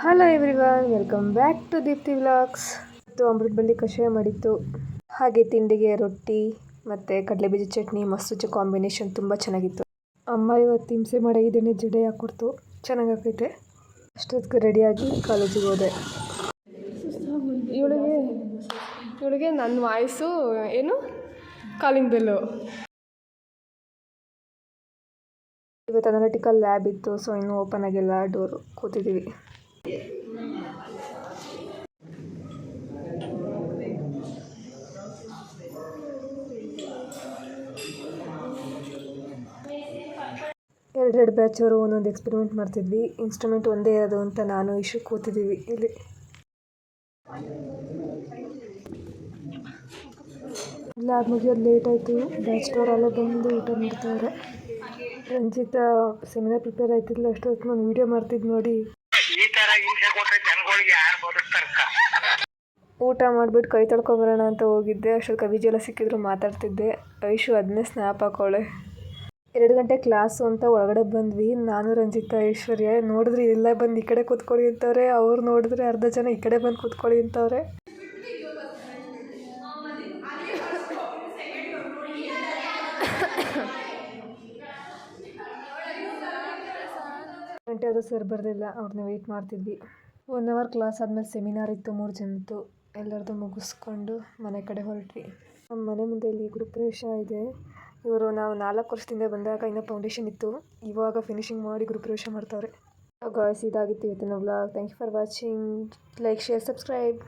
Hello everyone, welcome back to Deepti vlogs. ಮತ್ತು ಅಮೃತ ಬಳ್ಳಿ ಕಷಾಯ ಮಾಡಿತ್ತು, ಹಾಗೆ ತಿಂಡಿಗೆ ರೊಟ್ಟಿ ಮತ್ತು ಕಡಲೆಬೀಜ ಚಟ್ನಿ ಮಸ್ತು ಕಾಂಬಿನೇಷನ್ ತುಂಬ ಚೆನ್ನಾಗಿತ್ತು. ಅಮ್ಮ ಇವತ್ತು ಹಿಂಸೆ ಮಾಡಿ ಇದನ್ನೇ ಜಡೆ ಹಾಕ್ಕೊಡ್ತು, ಚೆನ್ನಾಗೈತೆ. ಅಷ್ಟೊತ್ತಿಗೆ ರೆಡಿಯಾಗಿ ಕಾಲೇಜಿಗೆ ಹೋದೆ. ಇವಳಿಗೆ ನನ್ನ ವಾಯ್ಸು ಏನು ಕಾಲಿಂಗ್ ಬೆಲ್ಲು. ಇವತ್ತು ಅನಾಲಿಟಿಕಲ್ ಲ್ಯಾಬ್ ಇತ್ತು, ಸೊ ಇನ್ನೂ ಓಪನ್ ಆಗಿಲ್ಲ ಡೋರು. ಕೂತಿದ್ದೀವಿ. ಎರಡೆರಡು ಬ್ಯಾಚವರು ಒಂದೊಂದು ಎಕ್ಸ್ಪೆರಿಮೆಂಟ್ ಮಾಡ್ತಿದ್ವಿ. ಇನ್ಸ್ಟ್ರೂಮೆಂಟ್ ಒಂದೇ ಇರೋದು ಅಂತ ನಾನು ಇಶ್ಯೂ ಕೂತಿದ್ದೀವಿ ಇಲ್ಲಿ. ಲ್ಯಾಬ್ ಮುಗಿಯೋದು ಲೇಟ್ ಆಯಿತು. ಬ್ಯಾಚ್ದವರೆಲ್ಲ ಬಂದು ಊಟ ಮಾಡ್ತಾವ್ರೆ. ರಂಜಿತಾ ಸೆಮಿನಾರ್ ಪ್ರಿಪೇರ್ ಆಯ್ತಿದ್ಲು, ಅಷ್ಟೊತ್ತು ನಾನು ವೀಡಿಯೋ ಮಾಡ್ತಿದ್ದು ನೋಡಿ ಊಟ ಮಾಡಿಬಿಟ್ಟು ಕೈ ತೊಳ್ಕೊಬರೋಣ ಅಂತ ಹೋಗಿದ್ದೆ. ಅಷ್ಟೊತ್ತು ಕವಿಜಿ ಎಲ್ಲ ಸಿಕ್ಕಿದ್ರು, ಮಾತಾಡ್ತಿದ್ದೆ. ಐಶು ಅದನ್ನೇ ಸ್ನ್ಯಾಪ್ ಹಾಕೋಳೆ. 2 ಗಂಟೆ ಕ್ಲಾಸು ಅಂತ ಒಳಗಡೆ ಬಂದ್ವಿ. ನಾನು ರಂಜಿತಾ ಐಶ್ವರ್ಯ ನೋಡಿದ್ರೆ ಎಲ್ಲ ಬಂದು ಈ ಕಡೆ ಕೂತ್ಕೊಳ್ಳಿ ಅಂತವ್ರೆ, ಅವ್ರು ನೋಡಿದ್ರೆ ಅರ್ಧ ಜನ ಈ ಕಡೆ ಬಂದು ಕೂತ್ಕೊಳ್ಳಿ ಅಂತವ್ರೆ. ಗಂಟೆ ಆದರೂ ಸರ್ ಬರಲಿಲ್ಲ, ಅವ್ರನ್ನ ವೆಯ್ಟ್ ಮಾಡ್ತಿದ್ವಿ. 1 ಅವರ್ ಕ್ಲಾಸ್ ಆದಮೇಲೆ ಸೆಮಿನಾರ್ ಇತ್ತು 3 ಜನದ್ದು. ಎಲ್ಲರದ್ದು ಮುಗಿಸ್ಕೊಂಡು ಮನೆ ಕಡೆ ಹೊರಟ್ವಿ. ನಮ್ಮ ಮನೆ ಮುಂದೆ ಇಲ್ಲಿ ಗೃಹಪ್ರವೇಶ ಇದೆ. ಇವರು ನಾವು 4 ವರ್ಷದಿಂದ ಬಂದಾಗ ಇನ್ನೂ ಫೌಂಡೇಶನ್ ಇತ್ತು, ಇವಾಗ ಫಿನಿಶಿಂಗ್ ಮಾಡಿ ಗೃಹಪ್ರವೇಶ ಮಾಡ್ತಾವ್ರೆ. ಗಾಯ್ಸ್, ಇದಾಗಿತ್ತು ಇವತ್ತಿನ vlog. Thank you for watching. Like, share, subscribe.